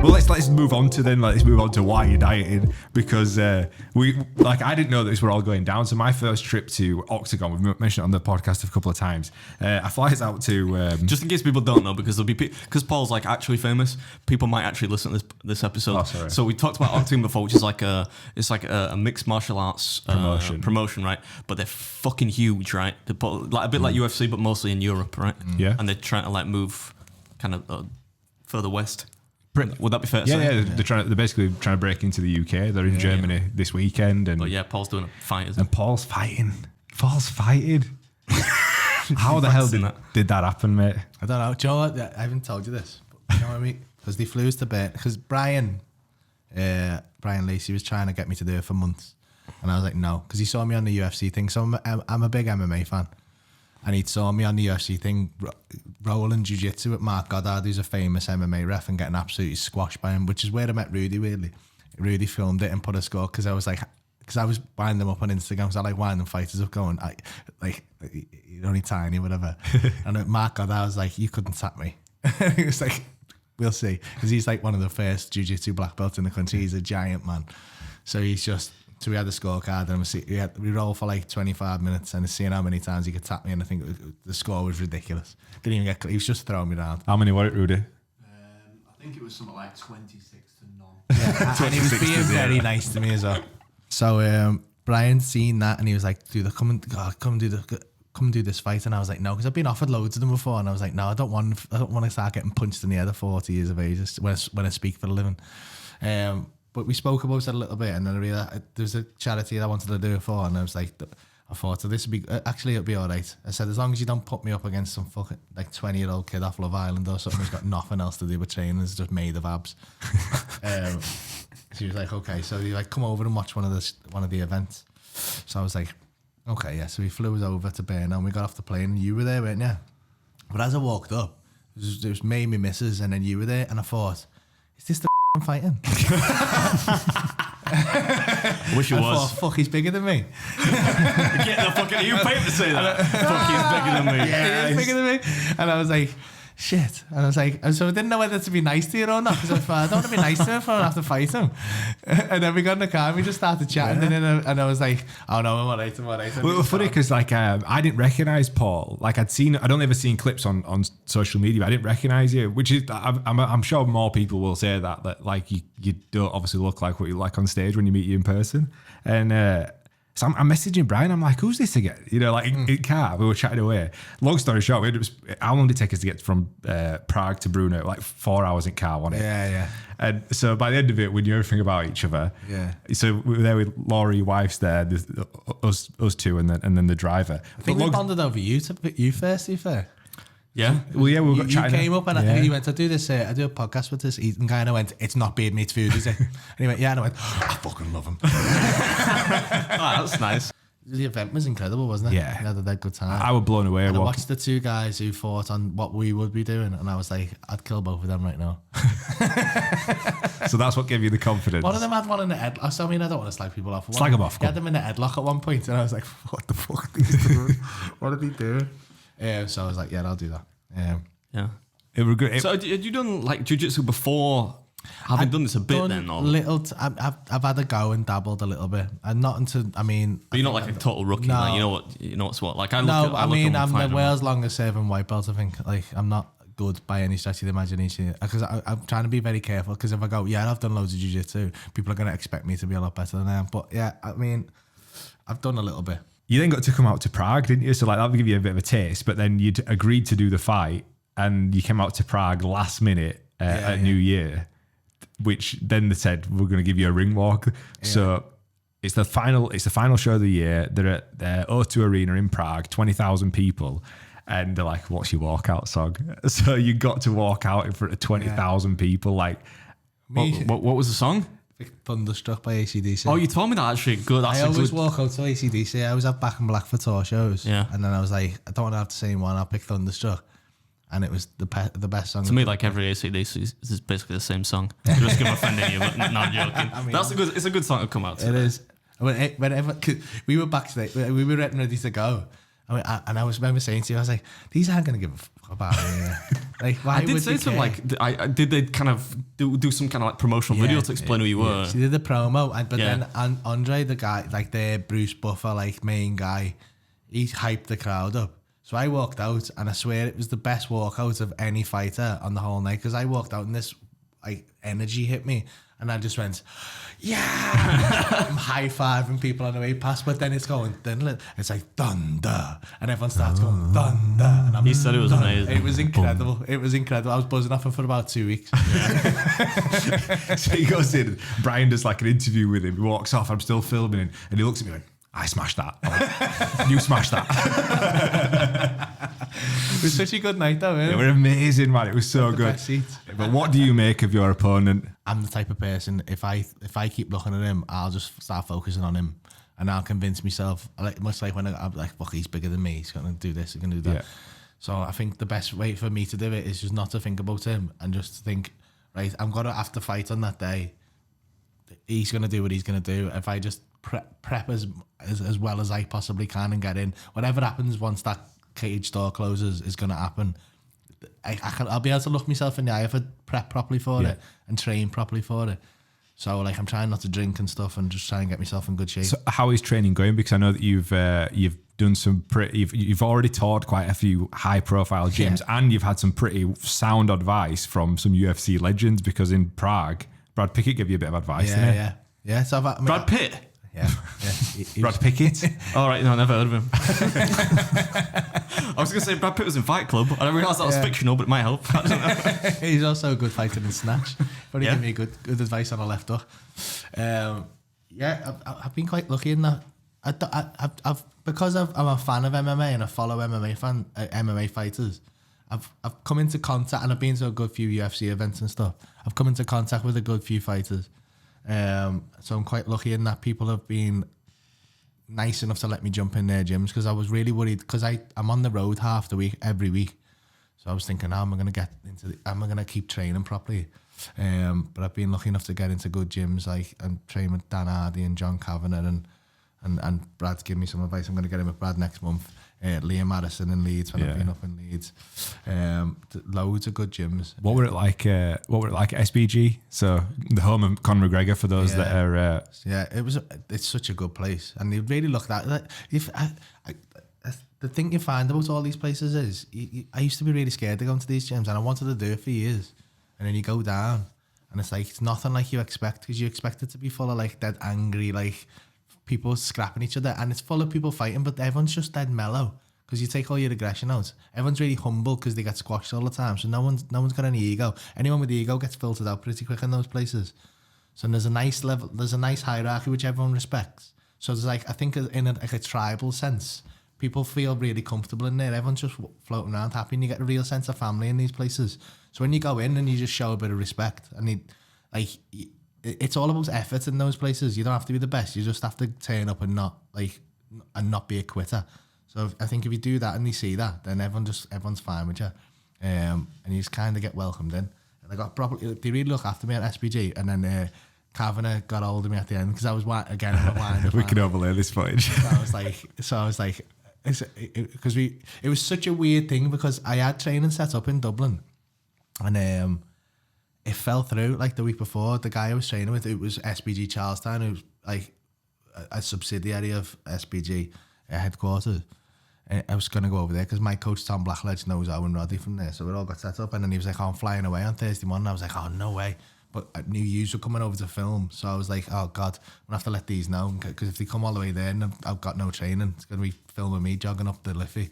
Well, let's move on to why you're dieting, because I didn't know that this were all going down. So my first trip to Octagon, we've mentioned it on the podcast a couple of times. I flies out to just in case people don't know, because because Paul's like actually famous, people might actually listen to this episode. Oh, sorry. So we talked about Octagon before, which is like a mixed martial arts promotion, right? But they're fucking huge, right? They put like a bit like UFC, but mostly in Europe, right? Yeah. And they're trying to like move kind of further west. Would that be fair to say? Yeah, they're basically trying to break into the UK. They're in Germany this weekend, and but yeah, Paul's doing a fight, isn't and Paul's fighting. How the hell did that happen, mate? I don't know. Do you know what? I haven't told you this. But you know what I mean? Because they flew us to bed. Because Brian Lacey was trying to get me to do it for months, and I was like, no, because he saw me on the UFC thing. So I'm a big MMA fan. And he saw me on the UFC thing, rolling jiu-jitsu with Mark Goddard, who's a famous MMA ref, and getting absolutely squashed by him, which is where I met Rudy, weirdly. Rudy filmed it and put a score, because I was winding them up on Instagram, because I like winding fighters up going, you're only tiny, whatever. And Mark Goddard was like, you couldn't tap me. He was like, we'll see. Because he's like one of the first jiu-jitsu black belts in the country. He's a giant man. So we had the scorecard, and we rolled for like 25 minutes, and seeing how many times he could tap me, and I think the score was ridiculous. Didn't even he was just throwing me down. How many were it, Rudy? I think it was something like 26 to none. Yeah, and he was being very nice to me as well. So Brian seen that, and he was like, come and do this fight. And I was like, no, because I've been offered loads of them before, and I was like, no, I don't want to start getting punched in the head at 40 years of age when I speak for a living. But we spoke about it a little bit, and then I realized there was a charity that I wanted to do it for, and I thought, so this would be, actually it'll be all right. I said, as long as you don't put me up against some fucking like 20-year-old kid off Love Island or something who's got nothing else to do with training, is just made of abs. She was like, okay, so you like come over and watch one of the events. So I was like, okay, yeah. So we flew us over to Bern, and we got off the plane, and you were there, weren't you? But as I walked up, it was me and my missus, and then you were there, and I thought, is this the fighting? Wish it was. Thought, fuck, he's bigger than me. Get the fuck out of you, paid to say that. Fuck, he's bigger than me. Yeah, he's bigger than me. And I was like, shit. And I was like, so I didn't know whether to be nice to you or not, because I thought, I don't want to be nice to him if I don't have to fight him. And then we got in the car and we just started chatting, and I was like, oh no, I'm all right. Well, it was funny because I didn't recognise Paul. Like I'd only ever seen clips on social media, but I didn't recognise you, which is, I'm sure more people will say that like you don't obviously look like what you like on stage when you meet you in person. And so I'm messaging Brian. I'm like, who's this again? You know, like in car, we were chatting away. Long story short, how long did it take us to get from Prague to Brno? Like 4 hours in car, wasn't it? Yeah. And so by the end of it, we knew everything about each other. Yeah. So we were there with Laurie, your wife's there, us two, and then the driver. I think we bonded over you first, to be fair. Yeah. Well, yeah, we got chatting. You came up and he went, I do a podcast with this Eaton guy, and I went, it's not beard meets food, is it? And he went, yeah, and I went, I fucking love him. That's nice. The event was incredible, wasn't it? Yeah. We had a good time. I was blown away. And I watched the two guys who fought on what we would be doing, and I was like, I'd kill both of them right now. So that's what gave you the confidence. One of them had one in the headlock. So, I mean, I don't want to slag people off. Slag them off. He had them in the headlock at one point, and I was like, what the fuck are these doing? What are they doing? So I was like, yeah, I'll do that. Yeah. It was good. So had you done like jiu-jitsu before? Having done this a bit then? Or? I've had a go and dabbled a little bit. And not until, I mean... But you're not like a total rookie. No. Like, you know what's what. Like, I'm the world's longest serving white belt, I think. Like, I'm not good by any stretch of the imagination. Because I'm trying to be very careful. Because if I go, yeah, I've done loads of jiu-jitsu, people are going to expect me to be a lot better than I am. But yeah, I mean, I've done a little bit. You then got to come out to Prague, didn't you? So like that would give you a bit of a taste. But then you'd agreed to do the fight, and you came out to Prague last minute at New Year, which then they said we're going to give you a ring walk. Yeah. So it's the final show of the year. They're at the O2 Arena in Prague, 20,000 people, and they're like, "What's your walkout song?" So you got to walk out in front of 20,000 people. Like, what was the song? Thunderstruck by AC/DC. Oh, you told me that actually. Good. I always walk out to AC/DC. I always have Back in Black for tour shows. Yeah. And then I was like, I don't want to have the same one. I'll pick Thunderstruck. And it was the best song. To me, like every AC/DC is basically the same song. Just give offending you, but not joking. I mean, it's a good song to come out to. It is. Whenever we were backstage, we were getting ready to go. And I remember saying to you, I was like, these aren't going to give a fuck about it. Yeah. Like, why I did would say they to him, care? like, did they kind of do some kind of like promotional video to explain who you were? She did the promo, but Yeah. then Andre, the guy, like the Bruce Buffer, like main guy, he hyped the crowd up. So I walked out, and I swear it was the best walkout of any fighter on the whole night, because I walked out and this like energy hit me, and I just went, yeah. I'm high-fiving people on the way past, but then it's going, it's like thunder, and everyone starts going thunder. And He said it was amazing. It was incredible. It was incredible. I was buzzing off him for about 2 weeks. So he goes in, Brian does like an interview with him, he walks off, I'm still filming him, and he looks at me like, I smashed that. Like, you smashed that. It was such a good night though, They were amazing, man. It was so good. best seats. But what do you make of your opponent? I'm the type of person, if I keep looking at him, I'll just start focusing on him, and I'll convince myself, much like when I'm like, fuck, he's bigger than me, he's going to do this, he's going to do that. Yeah. So I think the best way for me to do it is just not to think about him, and just think, right, I'm going to have to fight on that day. He's going to do what he's going to do. If I just prep as well as I possibly can and get in, whatever happens once that cage door closes is going to happen. I'll be able to look myself in the eye if I prep properly for it and train properly for it. So like, I'm trying not to drink and stuff, and just trying to get myself in good shape. So how is training going? Because I know that you've done some you've already taught quite a few high profile gyms, and you've had some pretty sound advice from some UFC legends, because in Prague, Brad Pickett gave you a bit of advice, didn't he? Yeah. So Brad Pitt? Yeah. Brad Pickett? All right, no, I never heard of him. I was going to say Brad Pitt was in Fight Club. I didn't realise that was fictional, but it might help. I don't know. He's also a good fighter in snatch. But he Yeah. gave me good advice on a left hook. I've been quite lucky in that. I've because I'm a fan of MMA and I follow MMA fighters. I've come into contact, and I've been to a good few UFC events and stuff. I've come into contact with a good few fighters. So I'm quite lucky in that people have been nice enough to let me jump in their gyms, because I was really worried, because I'm on the road half the week, every week. So I was thinking, how am I going to get into am I going to keep training properly? But I've been lucky enough to get into good gyms, like, and train with Dan Hardy and John Kavanagh, and Brad's given me some advice. I'm going to get in with Brad next month. Liam Madison in Leeds, when I've been up in Leeds. Loads of good gyms. What were it like? What were it like at SBG? So the home of Conor McGregor, for those that are. It's such a good place, and you really look at that. The thing you find about all these places is, I used to be really scared to go into these gyms, and I wanted to do it for years. And then you go down, and it's like, it's nothing like you expect, because you expect it to be full of like dead angry, like people scrapping each other, and it's full of people fighting, but everyone's just dead mellow, because you take all your aggression out. Everyone's really humble because they get squashed all the time, so no one's got any ego. Anyone with ego gets filtered out pretty quick in those places. So there's a nice level, there's a nice hierarchy which everyone respects. So there's like, I think in a tribal sense, people feel really comfortable in there. Everyone's just floating around happy, and you get a real sense of family in these places. So when you go in and you just show a bit of respect, and it's all about effort in those places. You don't have to be the best. You just have to turn up and not be a quitter. So I think if you do that and they see that, then everyone's fine with you, and you just kind of get welcomed in. And they really look after me at SPG, and then Kavanagh got hold of me at the end, because I was again we can overlay this footage. So I was like, because it was such a weird thing, because I had training set up in Dublin, and it fell through like the week before. The guy I was training with, it was SBG Charlestown, who was like a subsidiary of SBG headquarters. And I was going to go over there because my coach Tom Blackledge knows Owen Roddy from there, so we all got set up. And then he was like, "Oh, I'm flying away on Thursday morning." I was like, "Oh, no way!" But I knew yous were coming over to film, so I was like, "Oh God, I'm gonna have to let these know, because if they come all the way there and I've got no training, it's gonna be filming me jogging up the Liffey."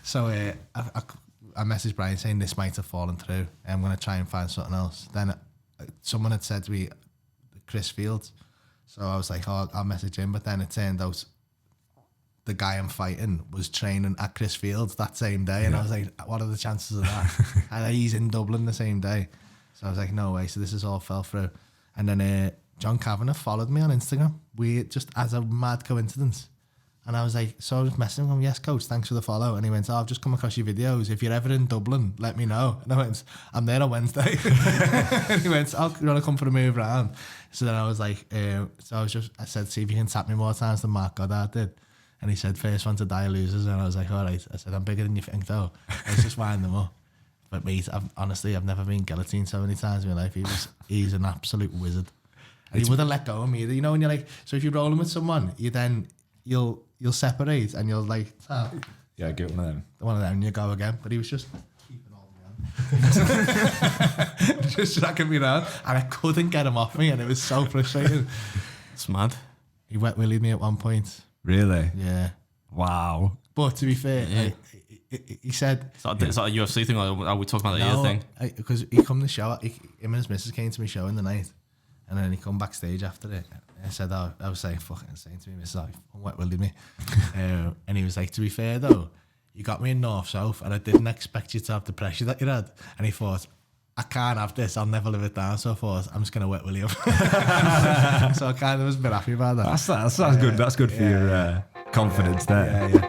So I messaged Brian saying this might have fallen through, and I'm gonna try and find something else. Then someone had said to me, Chris Fields, so I was like, "Oh, I'll message him." But then it turned out the guy I'm fighting was training at Chris Fields that same day, and I was like, "What are the chances of that?" And he's in Dublin the same day. So I was like, no way. So this has all fell through. And then John Kavanagh followed me on Instagram. Just as a mad coincidence. And I was like, so I was messaging him, "Yes, coach, thanks for the follow." And he went, "Oh, I've just come across your videos. If you're ever in Dublin, let me know." And I went, "I'm there on Wednesday." And he went, "Oh, you want to come for a move around?" So then I was like, I said, "See if you can tap me more times than Mark Goddard did." And he said, first one to die loses. And I was like, all right. I said, I'm bigger than you think, though. Let's just wind them up. But mate, I've never been guillotined so many times in my life. He's an absolute wizard. And he wouldn't let go of me either. You know, when you're like, so if you're rolling with someone, you'll separate and you'll like tap. Yeah, get one of them. One of them, and you go again. But he was just keeping all me on. Just dragging me around. And I couldn't get him off me, and it was so frustrating. It's mad. He wet willied me at one point. Really? Yeah. Wow. But to be fair, he said... Is that a UFC thing, or are we talking about the ear thing? Because he come to the show, him and his missus came to my show in the night, and then he come backstage after it. I said, I was saying to me, missus, wet willied me. And he was like, to be fair though, you got me in North-South, and I didn't expect you to have the pressure that you had. And he thought, I can't have this, I'll never live it down. So I thought, I'm just going to wet willy him. So I kind of was a bit happy about that. That's good. That's good for your confidence there. Yeah.